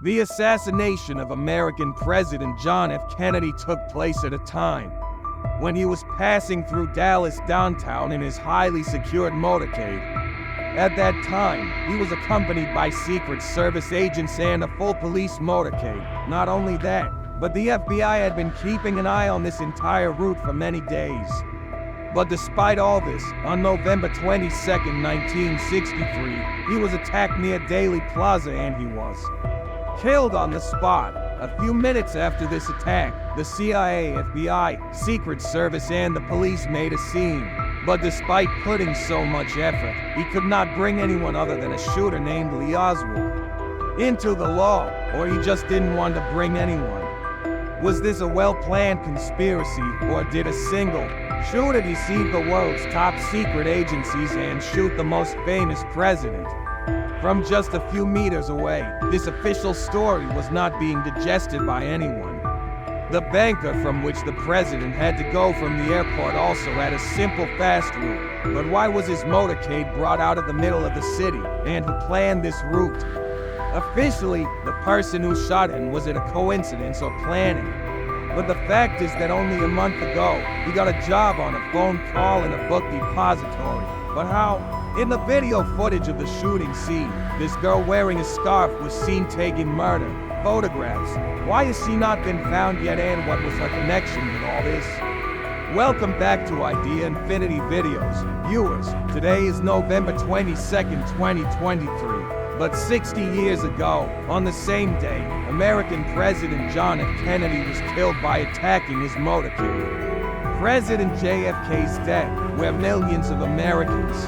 The assassination of American President John F. Kennedy took place at a time when he was passing through Dallas downtown in his highly secured motorcade. At that time, he was accompanied by Secret Service agents and a full police motorcade. Not only that, but the FBI had been keeping an eye on this entire route for many days. But despite all this, on November 22, 1963, he was attacked near Daley Plaza and he was killed on the spot. A few minutes after this attack, the CIA, FBI, Secret Service, and the police made a scene. But despite putting so much effort, he could not bring anyone other than a shooter named Lee Oswald into the law, or he just didn't want to bring anyone. Was this a well-planned conspiracy, or did a single shooter deceive the world's top secret agencies and shoot the most famous president from just a few meters away? This official story was not being digested by anyone. The banker from which the president had to go from the airport also had a simple fast route. But why was his motorcade brought out of the middle of the city, and who planned this route? Officially, the person who shot him was it a coincidence or planning? But the fact is that only a month ago, he got a job on a phone call in a book depository. But how? In the video footage of the shooting scene, this girl wearing a scarf was seen taking murder photographs. Why has she not been found yet, and what was her connection with all this? Welcome back to Idea Infinity Videos. Viewers, today is November 22nd, 2023. But 60 years ago, on the same day, American President John F. Kennedy was killed by attacking his motorcade. President JFK's death, where millions of Americans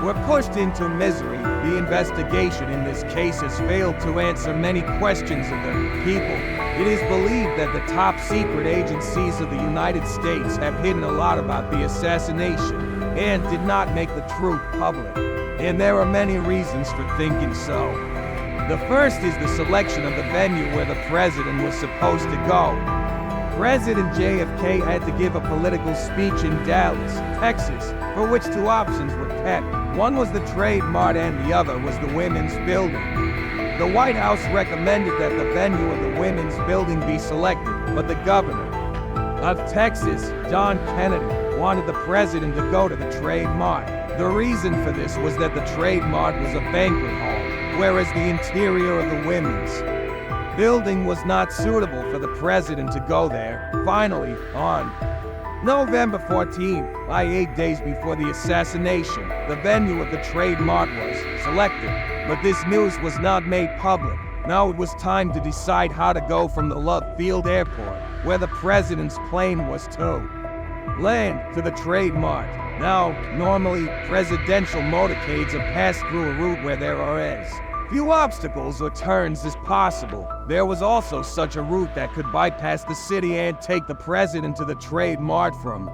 were pushed into misery. The investigation in this case has failed to answer many questions of the people. It is believed that the top secret agencies of the United States have hidden a lot about the assassination and did not make the truth public. And there are many reasons for thinking so. The first is the selection of the venue where the president was supposed to go. President JFK had to give a political speech in Dallas, Texas, for which two options were kept. One was the Trade Mart and the other was the Women's Building. The White House recommended that the venue of the Women's Building be selected, but the governor of Texas, John Kennedy, wanted the president to go to the Trade Mart. The reason for this was that the Trade Mart was a banquet hall, whereas the interior of the Women's Building was not suitable for the president to go there. Finally, on November 14th, 8 days before the assassination, the venue of the Trade Mart was selected, but this news was not made public. Now it was time to decide how to go from the Love Field Airport, where the president's plane was to land, to the Trade Mart. Now, normally, presidential motorcades are passed through a route where there are as few obstacles or turns as possible. There was also such a route that could bypass the city and take the president to the Trade Mart from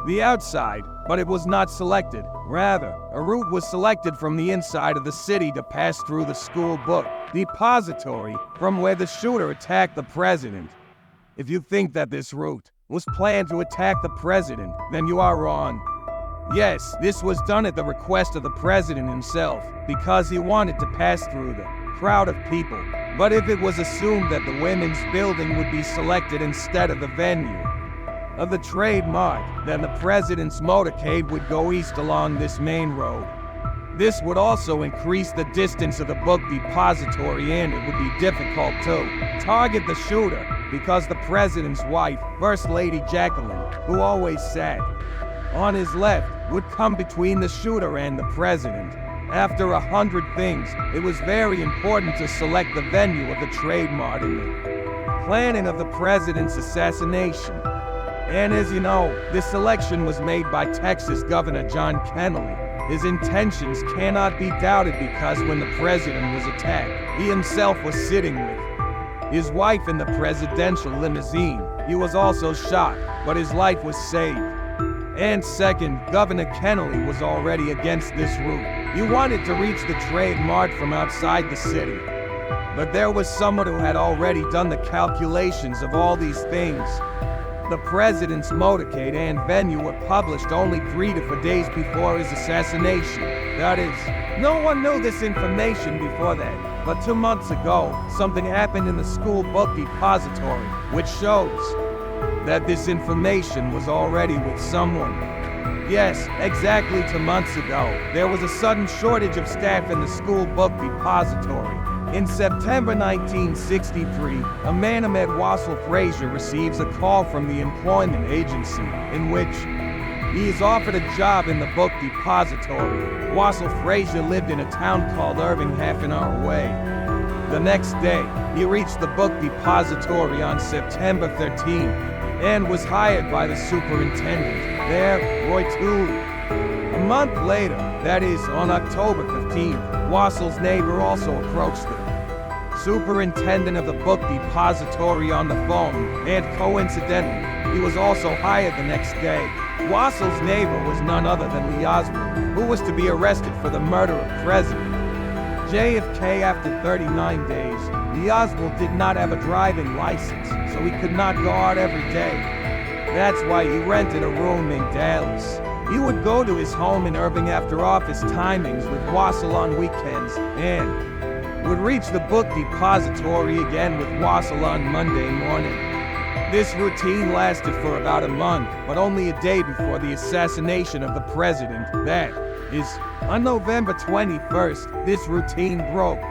the outside, but it was not selected. Rather, a route was selected from the inside of the city to pass through the school book depository, from where the shooter attacked the president. If you think that this route was planned to attack the president, then you are wrong. Yes, this was done at the request of the president himself, because he wanted to pass through the crowd of people. But if it was assumed that the Women's Building would be selected instead of the venue of the Trade Mart, then the president's motorcade would go east along this main road. This would also increase the distance of the book depository, and it would be difficult to target the shooter, because the president's wife, First Lady Jacqueline, who always sat on his left, would come between the shooter and the president. After 100 things, it was very important to select the venue of the Trade Mart in the planning of the president's assassination. And as you know, this selection was made by Texas Governor John Kennedy. His intentions cannot be doubted, because when the president was attacked, he himself was sitting with his wife in the presidential limousine. He was also shot, but his life was saved. And second, Governor Kennedy was already against this route. He wanted to reach the Trade Mart from outside the city. But there was someone who had already done the calculations of all these things. The president's motorcade and venue were published only 3 to 4 days before his assassination. That is, no one knew this information before that. But 2 months ago, something happened in the school book depository, which shows that this information was already with someone. Yes, exactly 2 months ago, there was a sudden shortage of staff in the school book depository. In September 1963, a man named Wassel Frazier receives a call from the employment agency, in which he is offered a job in the book depository. Wassel Frazier lived in a town called Irving, half an hour away. The next day, he reached the book depository on September 13th and was hired by the superintendent there, Roy Tooley. A month later, that is, on October 15th, Wassel's neighbor also approached the superintendent of the book depository on the phone, and coincidentally, he was also hired the next day. Wassel's neighbor was none other than Lee Oswald, who was to be arrested for the murder of President JFK. After 39 days, Lee Oswald did not have a driving license, so he could not go out every day. That's why he rented a room in Dallas. He would go to his home in Irving after office timings with Wassel on weekends, and would reach the book depository again with Wassel on Monday morning. This routine lasted for about a month, but only a day before the assassination of the president. That is, on November 21st, this routine broke.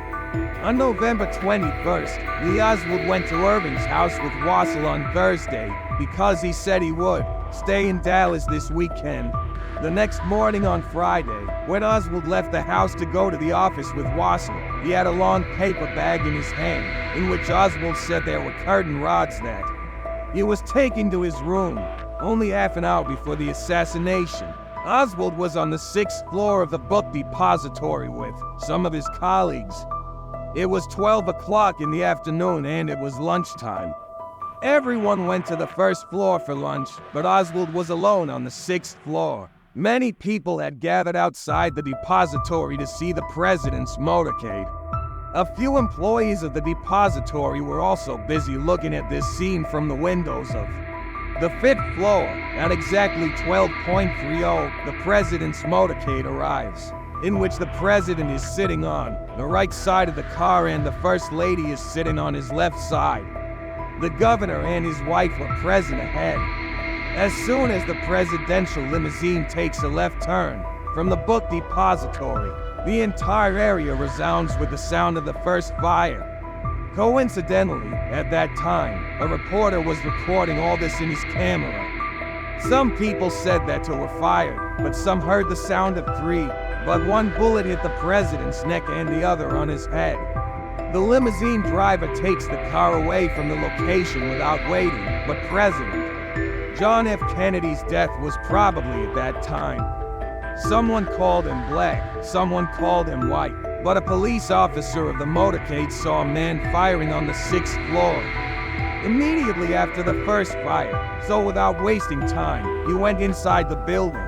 On November 21st, Lee Oswald went to Irving's house with Wassel on Thursday because he said he would stay in Dallas this weekend. The next morning on Friday, when Oswald left the house to go to the office with Wassel, he had a long paper bag in his hand, in which Oswald said there were curtain rods that he was taking to his room. Only half an hour before the assassination, Oswald was on the 6th floor of the book depository with some of his colleagues. It was 12 o'clock in the afternoon and it was lunchtime. Everyone went to the 1st floor for lunch, but Oswald was alone on the 6th floor. Many people had gathered outside the depository to see the president's motorcade. A few employees of the depository were also busy looking at this scene from the windows of the 5th floor. At exactly 12:30, the president's motorcade arrives, in which the president is sitting on the right side of the car and the first lady is sitting on his left side. The governor and his wife were present ahead. As soon as the presidential limousine takes a left turn from the book depository, the entire area resounds with the sound of the first fire. Coincidentally, at that time, a reporter was recording all this in his camera. Some people said that two were fired, but some heard the sound of 3, but 1 bullet hit the president's neck and the other on his head. The limousine driver takes the car away from the location without waiting, but President John F. Kennedy's death was probably at that time. Someone called him black, someone called him white, but a police officer of the motorcade saw a man firing on the 6th floor immediately after the first fire, so without wasting time, he went inside the building.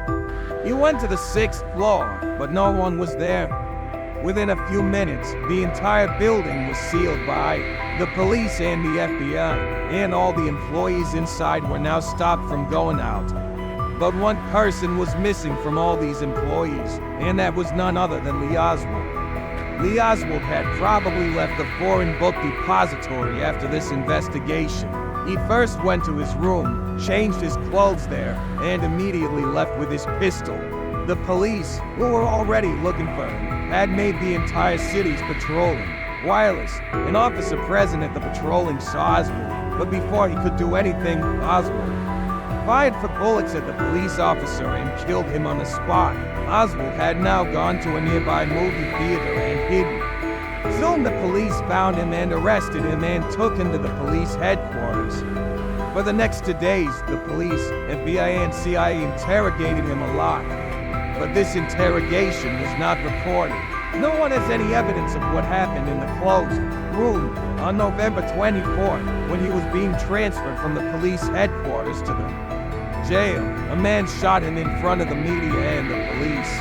He went to the 6th floor, but no one was there. Within a few minutes, the entire building was sealed by the police and the FBI, and all the employees inside were now stopped from going out. But one person was missing from all these employees, and that was none other than Lee Oswald. Lee Oswald had probably left the foreign book depository after this investigation. He first went to his room, changed his clothes there, and immediately left with his pistol. The police, who were already looking for him, had made the entire city's patrolling. Wireless, an officer present at the patrolling saw Oswald, but before he could do anything, Oswald fired for bullets at the police officer and killed him on the spot. Oswald had now gone to a nearby movie theater and hidden. Soon the police found him and arrested him and took him to the police headquarters. For the next 2 days, the police, FBI, and CIA interrogated him a lot. But this interrogation was not recorded. No one has any evidence of what happened in the closed room on November 24th when he was being transferred from the police headquarters to the jail. A man shot him in front of the media and the police.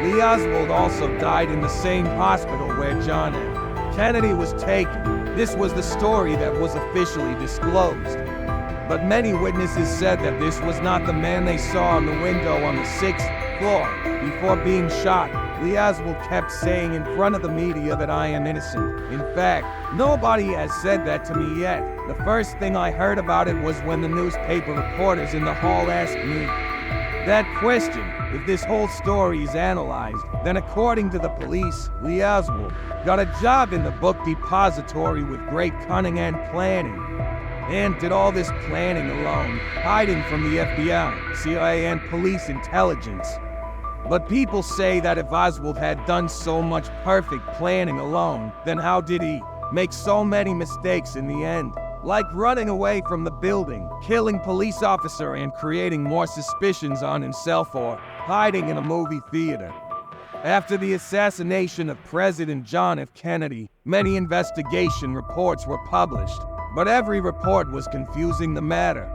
Lee Oswald also died in the same hospital where John F. Kennedy was taken. This was the story that was officially disclosed. But many witnesses said that this was not the man they saw in the window on the 6th floor. Before being shot, Lee Oswald kept saying in front of the media that I am innocent. In fact, nobody has said that to me yet. The first thing I heard about it was when the newspaper reporters in the hall asked me that question. If this whole story is analyzed, then according to the police, Lee Oswald got a job in the book depository with great cunning and planning, and did all this planning alone, hiding from the FBI, CIA, and police intelligence. But people say that if Oswald had done so much perfect planning alone, then how did he make so many mistakes in the end? Like running away from the building, killing police officer and creating more suspicions on himself, or hiding in a movie theater. After the assassination of President John F. Kennedy, many investigation reports were published, but every report was confusing the matter.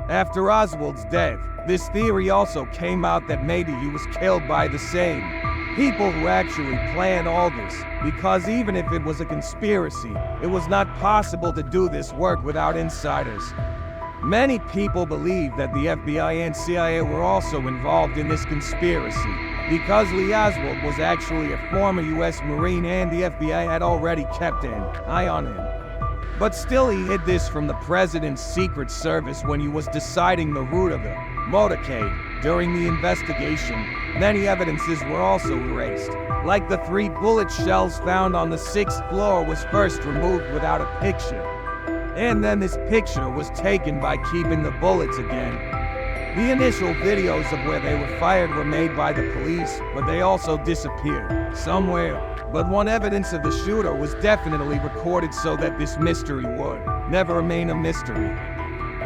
After Oswald's death, this theory also came out that maybe he was killed by the same people who actually planned all this, because even if it was a conspiracy, it was not possible to do this work without insiders. Many people believe that the FBI and CIA were also involved in this conspiracy, because Lee Oswald was actually a former US Marine and the FBI had already kept an eye on him. But still he hid this from the president's Secret Service when he was deciding the route of the motorcade. During the investigation, many evidences were also erased. Like the 3 bullet shells found on the 6th floor was first removed without a picture. And then this picture was taken by keeping the bullets again. The initial videos of where they were fired were made by the police, but they also disappeared somewhere. But one evidence of the shooter was definitely recorded so that this mystery would never remain a mystery.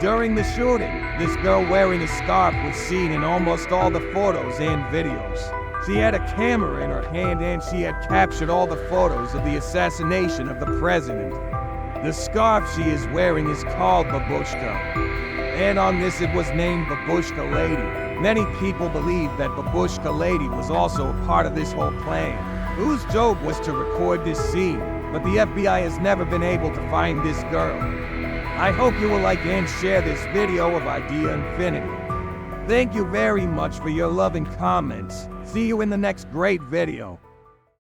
During the shooting, this girl wearing a scarf was seen in almost all the photos and videos. She had a camera in her hand and she had captured all the photos of the assassination of the president. The scarf she is wearing is called Babushka, and on this it was named Babushka Lady. Many people believe that Babushka Lady was also a part of this whole plan, whose job was to record this scene, but the FBI has never been able to find this girl. I hope you will like and share this video of Idea Infinity. Thank you very much for your loving comments. See you in the next great video.